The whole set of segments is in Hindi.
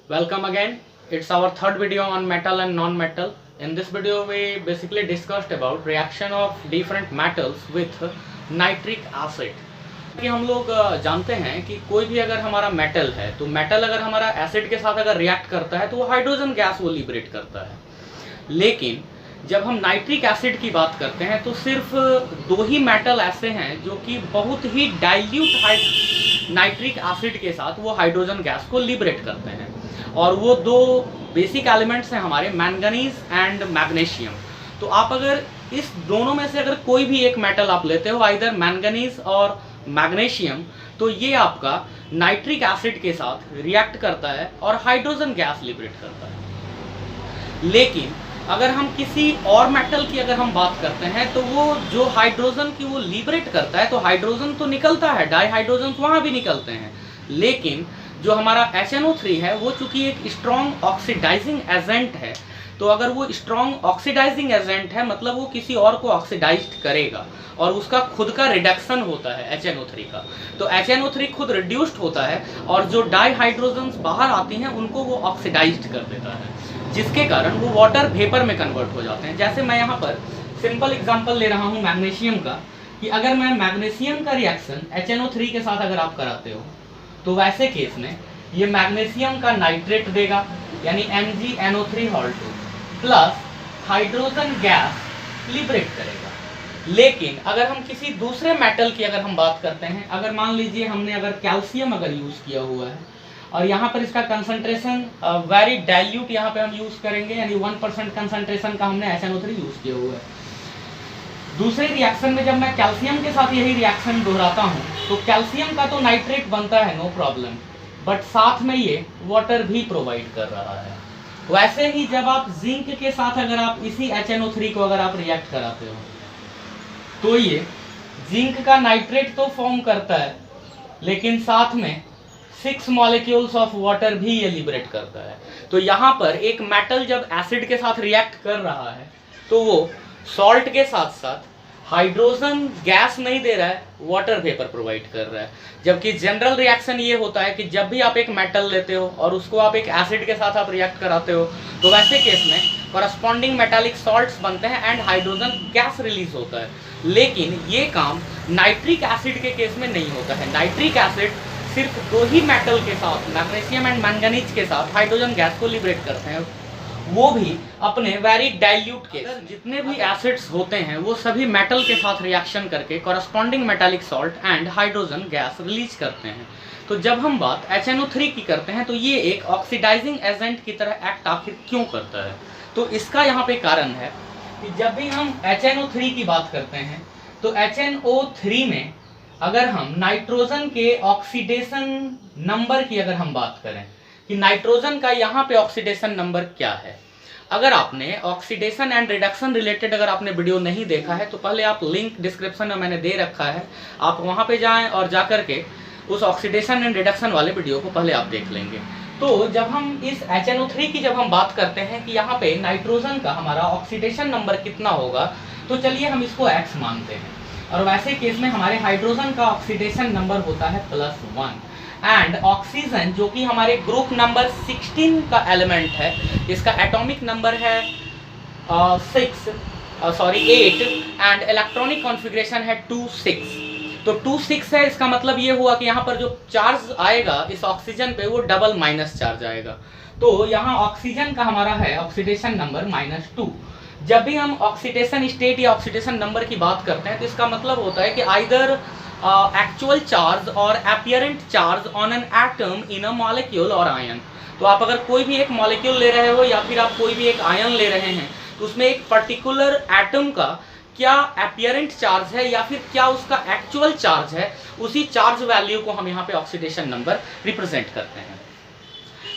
Welcome again. It's our third video on metal and non-metal. In this video we basically discussed about reaction of different metals with nitric acid. कि हम लोग जानते हैं कि कोई भी अगर हमारा मेटल है तो मेटल अगर हमारा एसिड के साथ अगर रिएक्ट करता है तो वो हाइड्रोजन गैस वो लिबरेट करता है। लेकिन जब हम नाइट्रिक एसिड की बात करते हैं तो सिर्फ दो ही मेटल ऐसे हैं जो कि बहुत ही डाइल्यूट नाइट्रिक एसिड के साथ वो हाइड्रोजन गैस को लिबरेट करते हैं, और वो दो बेसिक एलिमेंट्स हैं हमारे मैंगनीज एंड मैग्नीशियम। तो आप अगर इस दोनों में से अगर कोई भी एक मेटल आप लेते हो, आइदर मैंगनीज और मैग्नीशियम, तो ये आपका नाइट्रिक एसिड के साथ रिएक्ट करता है और हाइड्रोजन गैस लिबरेट करता है। लेकिन अगर हम किसी और मेटल की अगर हम बात करते हैं तो वो जो हाइड्रोजन की वो लिबरेट करता है, तो हाइड्रोजन तो निकलता है, डाईहाइड्रोजन वहाँ भी निकलते हैं, लेकिन जो हमारा HNO3 है वो चूंकि एक स्ट्रॉन्ग ऑक्सीडाइजिंग एजेंट है, तो अगर वो स्ट्रॉन्ग ऑक्सीडाइजिंग एजेंट है मतलब वो किसी और को ऑक्सीडाइज्ड करेगा और उसका खुद का रिडक्शन होता है HNO3 का, तो HNO3 खुद रिड्यूस्ड होता है और जो डाईहाइड्रोजन्स बाहर आती हैं उनको वो ऑक्सीडाइज्ड कर देता है, जिसके कारण वो वाटर वेपर में कन्वर्ट हो जाते हैं। जैसे मैं यहाँ पर सिंपल एग्जांपल ले रहा हूँ मैग्नीशियम का, कि अगर मैं मैग्नीशियम का रिएक्शन HNO3 के साथ अगर आप कराते हो तो वैसे केस में ये मैग्नीशियम का नाइट्रेट देगा, यानी MgNO3 plus hydrogen gas liberate करेगा। लेकिन अगर हम किसी दूसरे मेटल की अगर हम बात करते हैं, अगर मान लीजिए हमने अगर कैल्शियम अगर यूज़ किया हुआ है और यहाँ पर इसका कंसंट्रेशन वेरी डाइल्यूट यहाँ पे हम यूज़ करेंगे, यानी 1% कंसंट्रेशन का हमने HNO3 यूज़ किया हुआ है। दूसरे रिएक्शन में जब मैं कैल्शियम के साथ यही रिएक्शन दोहराता हूँ तो कैल्शियम का तो नाइट्रेट बनता है, नो प्रॉब्लम, बट साथ में ये वाटर भी प्रोवाइड कर रहा है। वैसे ही जब आप जिंक के साथ अगर आप इसी HNO3 को अगर आप रिएक्ट कराते हो तो ये जिंक का नाइट्रेट तो फॉर्म करता है, लेकिन साथ में 6 मॉलिक्यूल्स ऑफ वाटर भी ये लिबरेट करता है। तो यहाँ पर एक मेटल जब एसिड के साथ रिएक्ट कर रहा है तो वो सॉल्ट के साथ साथ हाइड्रोजन गैस नहीं दे रहा है, वाटर वेपर प्रोवाइड कर रहा है। जबकि जनरल रिएक्शन ये होता है कि जब भी आप एक मेटल लेते हो और उसको आप एक एसिड के साथ आप रिएक्ट कराते हो तो वैसे केस में कॉरस्पॉन्डिंग मेटालिक सॉल्ट्स बनते हैं एंड हाइड्रोजन गैस रिलीज होता है। लेकिन ये काम नाइट्रिक एसिड के केस में नहीं होता है। नाइट्रिक एसिड सिर्फ दो ही मेटल के साथ, मैग्नीशियम एंड मैंगनीज के साथ हाइड्रोजन गैस को लिबरेट करते हैं, वो भी अपने वेरी डाइल्यूट के। जितने भी एसिड्स होते हैं वो सभी मेटल के साथ रिएक्शन करके corresponding metallic salt and hydrogen gas release करते हैं। तो जब हम बात HNO3 की करते हैं तो ये एक ऑक्सीडाइजिंग एजेंट की तरह एक्ट आखिर क्यों करता है, तो इसका यहाँ पे कारण है कि जब भी हम HNO3 की बात करते हैं तो HNO3 में अगर हम नाइट्रोजन के ऑक्सीडेशन नंबर की अगर हम बात करें कि नाइट्रोजन का यहाँ पे ऑक्सीडेशन नंबर क्या है, अगर आपने ऑक्सीडेशन एंड रिडक्शन रिलेटेड अगर आपने वीडियो नहीं देखा है तो पहले आप लिंक डिस्क्रिप्शन में मैंने दे रखा है, आप वहाँ पे जाएं और जा करके उस ऑक्सीडेशन एंड रिडक्शन वाले वीडियो को पहले आप देख लेंगे। तो जब हम इस HNO3 की जब हम बात करते हैं कि यहाँ पे नाइट्रोजन का हमारा ऑक्सीडेशन नंबर कितना होगा, तो चलिए हम इसको X मानते हैं, और वैसे केस में हमारे हाइड्रोजन का ऑक्सीडेशन नंबर होता है +1 एंड ऑक्सीजन जो कि हमारे ग्रुप नंबर 16 का एलिमेंट है, इसका एटॉमिक नंबर है 8 एंड इलेक्ट्रॉनिक कॉन्फ़िगरेशन है 26। तो 26 है, इसका मतलब ये हुआ कि यहाँ पर जो चार्ज आएगा इस ऑक्सीजन पे वो डबल माइनस चार्ज आएगा। तो यहाँ ऑक्सीजन का हमारा है ऑक्सीडेशन नंबर -2। जब भी हम ऑक्सीडेशन स्टेट या ऑक्सीडेशन नंबर की बात करते हैं तो इसका मतलब होता है कि either actual charge or apparent charge on an atom in a molecule or ion. तो आप अगर कोई भी एक मॉलिक्यूल ले रहे हो या फिर आप कोई भी एक आयन ले रहे हैं तो उसमें एक पर्टिकुलर एटम का क्या अपीयरेंट चार्ज है या फिर क्या उसका एक्चुअल चार्ज है, उसी चार्ज वैल्यू को हम यहाँ पे ऑक्सीडेशन नंबर रिप्रेजेंट करते हैं।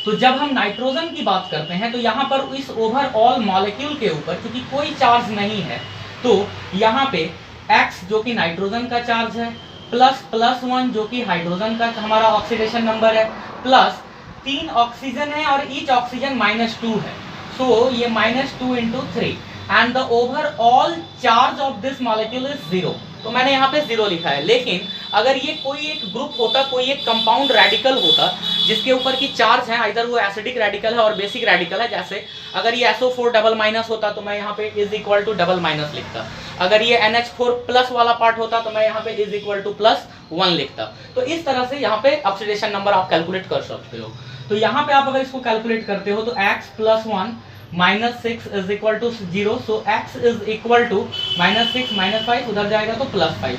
तो जब हम नाइट्रोजन की बात करते हैं तो यहाँ पर इस ओवरऑल मॉलिक्यूल के ऊपर क्योंकि कोई चार्ज नहीं है तो यहाँ पे X जो कि नाइट्रोजन का चार्ज है +1 जो कि हाइड्रोजन का हमारा ऑक्सीडेशन नंबर है, प्लस 3 ऑक्सीजन है और ईच ऑक्सीजन -2 है, सो ये -2 × 3 and the overall charge of this molecule is 0। तो मैंने यहाँ पे 0 लिखा है। लेकिन अगर ये कोई एक ग्रुप होता, कोई एक कंपाउंड रेडिकल होता जिसके ऊपर की चार्ज है, इधर वो एसिडिक रेडिकल है और बेसिक रेडिकल है, जैसे अगर ये SO4 डबल माइनस होता तो मैं यहाँ पे is equal to double minus लिखता, अगर ये NH4 प्लस वाला पार्ट होता तो मैं यहाँ पे इज इक्वल टू +1 लिखता। तो इस तरह से यहाँ पे ऑक्सीडेशन नंबर आप कैलकुलेट कर सकते हो। तो यहाँ पे आप अगर इसको कैलकुलेट करते हो तो x + 1 -6 is equal to 0, so x is equal to -6 -5 उधर जाएगा तो +5।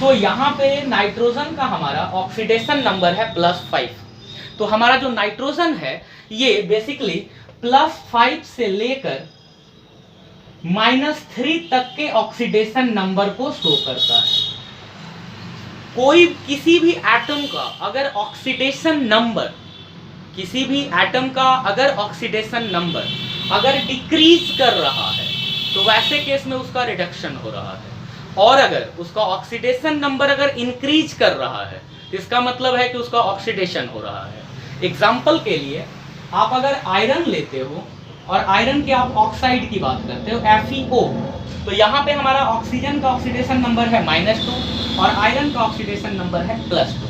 सो यहाँ पे नाइट्रोजन का हमारा ऑक्सीडेशन नंबर है +5। तो हमारा जो नाइट्रोजन है ये बेसिकली +5 से लेकर -3 तक के ऑक्सीडेशन नंबर को शो करता है। कोई किसी भी एटम का अगर ऑक्सीडेशन नंबर, किसी भी एटम का अगर ऑक्सीडेशन नंबर अगर डिक्रीज कर रहा है तो वैसे केस में उसका रिडक्शन हो रहा है, और अगर उसका ऑक्सीडेशन नंबर अगर इंक्रीज कर रहा है तो इसका मतलब है कि उसका ऑक्सीडेशन हो रहा है। एग्जाम्पल के लिए आप अगर आयरन लेते हो और आयरन के आप ऑक्साइड की बात करते हो FeO, तो यहाँ पे हमारा ऑक्सीजन का ऑक्सीडेशन नंबर है -2 और आयरन का ऑक्सीडेशन नंबर है +2।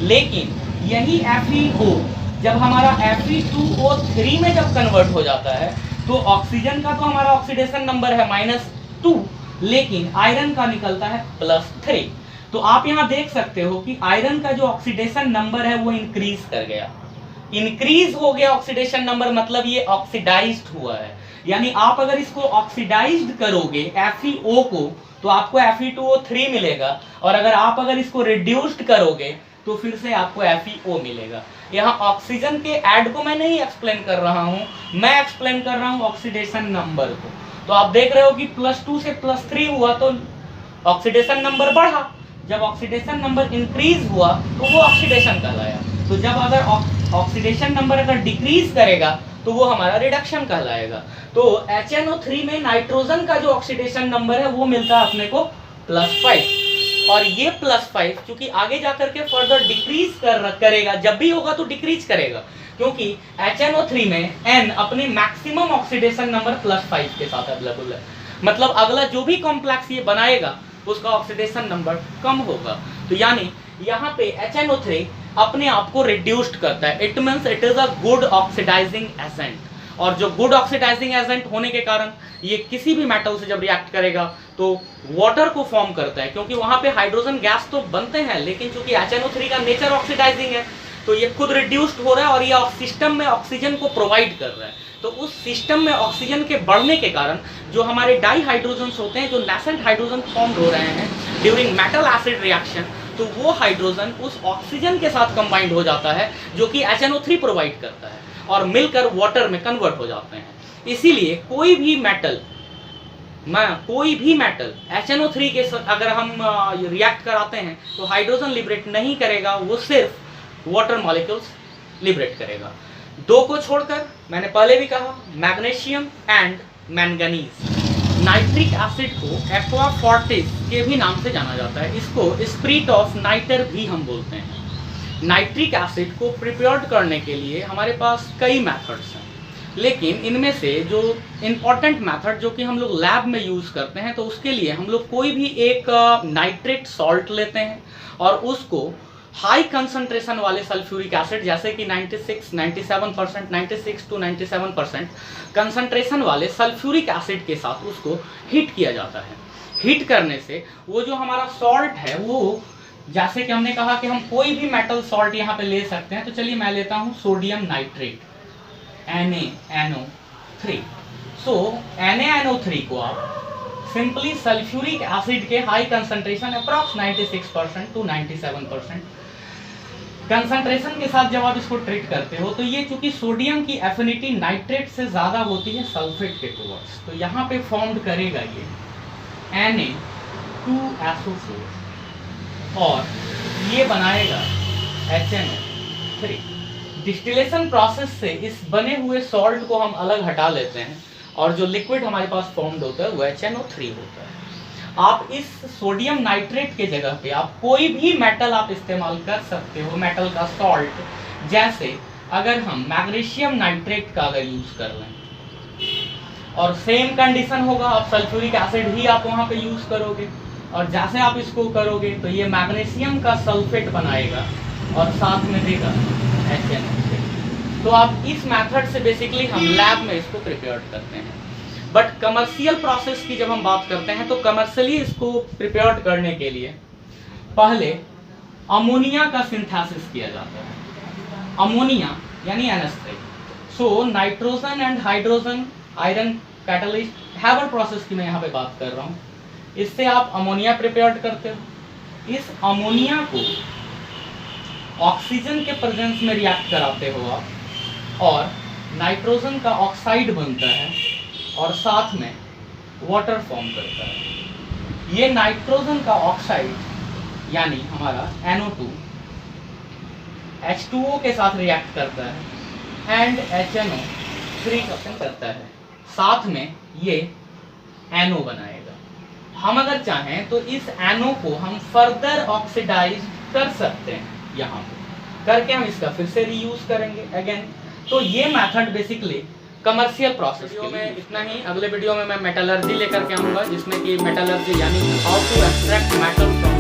लेकिन यही FeO जब हमारा Fe2O3 में जब कन्वर्ट हो जाता है तो ऑक्सीजन का तो हमारा ऑक्सीडेशन नंबर है -2, लेकिन आयरन का निकलता है +3। तो आप यहाँ देख सकते हो कि आयरन का जो ऑक्सीडेशन नंबर है वो इंक्रीज कर गया, इंक्रीज हो गया ऑक्सीडेशन नंबर, मतलब ये ऑक्सीडाइज्ड हुआ है। यानी आप अगर इसको ऑक्सीडाइज्ड करोगे FeO को तो आपको Fe2O3 मिलेगा, और अगर आप अगर इसको रिड्यूस्ड करोगे तो फिर से आपको FeO मिलेगा। यहाँ ऑक्सीजन के ऐड को मैं नहीं एक्सप्लेन कर रहा हूँ, मैं एक्सप्लेन कर रहा हूँ ऑक्सीडेशन नंबर को। तो आप देख रहे हो कि +2 से +3 हुआ तो ऑक्सीडेशन नंबर बढ़ा, जब ऑक्सीडेशन नंबर इंक्रीज हुआ तो वो ऑक्सीडेशन कहलाया। तो जब अगर ऑक्सीडेशन नंबर अगर डिक्रीज करेगा तो वो हमारा रिडक्शन कहलाएगा। तो HNO3 में नाइट्रोजन का जो ऑक्सीडेशन नंबर है वो मिलता है अपने को +5, और ये +5 क्योंकि आगे जाकर के फर्दर डिक्रीज करेगा, जब भी होगा तो डिक्रीज करेगा, क्योंकि HNO3 में N अपने मैक्सिमम ऑक्सीडेशन नंबर +5 के साथ अवेलेबल है। मतलब अगला जो भी कॉम्प्लेक्स ये बनाएगा उसका ऑक्सीडेशन नंबर कम होगा। तो यानी यहाँ पे HNO3 अपने आप को रिड्यूस्ड करता है, it means it is a good oxidising agent. और जो गुड ऑक्सीडाइजिंग एजेंट होने के कारण ये किसी भी मेटल से जब रिएक्ट करेगा तो वाटर को फॉर्म करता है, क्योंकि वहां पे हाइड्रोजन गैस तो बनते हैं, लेकिन चूंकि HNO3 का नेचर ऑक्सीडाइजिंग है तो ये खुद रिड्यूस्ड हो रहा है और ये सिस्टम में ऑक्सीजन को प्रोवाइड कर रहा है। तो उस सिस्टम में ऑक्सीजन के बढ़ने के कारण जो हमारे डाई हाइड्रोजन होते हैं, जो नेसेंट हाइड्रोजन फॉर्म हो रहे हैं ड्यूरिंग मेटल एसिड रिएक्शन, तो वो हाइड्रोजन उस ऑक्सीजन के साथ कंबाइंड हो जाता है जो कि HNO3 प्रोवाइड करता है, और मिलकर वाटर में कन्वर्ट हो जाते हैं। इसीलिए कोई भी मेटल HNO3 के साथ अगर हम रिएक्ट कराते हैं तो हाइड्रोजन लिबरेट नहीं करेगा, वो सिर्फ वाटर मॉलिक्यूल्स लिबरेट करेगा। दो को छोड़कर मैंने पहले भी कहा magnesium and manganese. Nitric acid को एक्वा फोर्टिस के भी नाम से जाना जाता है, इसको स्पिरिट ऑफ नाइटर भी हम बोलते हैं। नाइट्रिक एसिड को प्रिपेयर्ड करने के लिए हमारे पास कई मेथड्स हैं, लेकिन इनमें से जो इम्पॉर्टेंट मेथड जो कि हम लोग लैब में यूज़ करते हैं, तो उसके लिए हम लोग कोई भी एक नाइट्रेट सॉल्ट लेते हैं और उसको हाई कंसंट्रेशन वाले सल्फ्यूरिक एसिड जैसे कि 96 to 97% कंसंट्रेशन वाले सल्फ्यूरिक एसिड के साथ उसको हीट किया जाता है। हीट करने से वो जो हमारा सॉल्ट है, वो जैसे कि हमने कहा कि हम कोई भी मेटल सॉल्ट यहाँ पे ले सकते हैं, तो चलिए मैं लेता हूँ सोडियम नाइट्रेट NaNO3। सो NaNO3 को आप सिंपली सल्फ्यूरिक एसिड के high concentration approx 96% to 97% concentration के साथ जब आप इसको ट्रीट करते हो, तो ये चूंकि सोडियम की एफिनिटी नाइट्रेट से ज़्यादा होती है सल्फेट के टुवर्ड्स, तो यहाँ पे फॉर्म्ड करेगा ये Na2SO4 और ये बनाएगा HNO3। डिस्टिलेशन प्रोसेस से इस बने हुए सॉल्ट को हम अलग हटा लेते हैं और जो लिक्विड हमारे पास फॉर्म्ड होता है वो HNO3 होता है। आप इस सोडियम नाइट्रेट के जगह पे आप कोई भी मेटल आप इस्तेमाल कर सकते हो, मेटल का सॉल्ट। जैसे अगर हम मैग्नीशियम नाइट्रेट का अगर यूज कर लें और सेम कंडीशन होगा, आप सल्फ्यूरिक एसिड ही आप वहाँ पे यूज करोगे, और जैसे आप इसको करोगे तो ये मैग्नीशियम का सल्फेट बनाएगा और साथ में देगा HNO। तो आप इस मेथड से बेसिकली हम लैब में इसको प्रिपेयर करते हैं। बट कमर्शियल प्रोसेस की जब हम बात करते हैं तो कमर्शियली इसको प्रिपेयर करने के लिए पहले अमोनिया का सिंथेसिस किया जाता है। अमोनिया यानी NH3। So nitrogen and hydrogen iron catalyst Haber process की मैं यहाँ पे बात कर रहा हूँ। इससे आप अमोनिया प्रिपेयर करते हो। इस अमोनिया को ऑक्सीजन के प्रेजेंस में रिएक्ट कराते हो आप, और नाइट्रोजन का ऑक्साइड बनता है और साथ में वाटर फॉर्म करता है। ये नाइट्रोजन का ऑक्साइड यानी हमारा NO2 H2O के साथ रिएक्ट करता है एंड HNO रिएक्शन करता है, साथ में ये NO बनाएगा। हम अगर चाहें तो इस NO को हम फर्दर ऑक्सीडाइज कर सकते हैं, यहाँ पे करके हम इसका फिर से रीयूज करेंगे अगेन। तो ये मेथड बेसिकली कमर्शियल प्रोसेस में इतना ही। अगले वीडियो में मैं मेटलर्जी लेकर के आऊँगा, जिसमें कि मेटलर्जी यानी how to extract metal from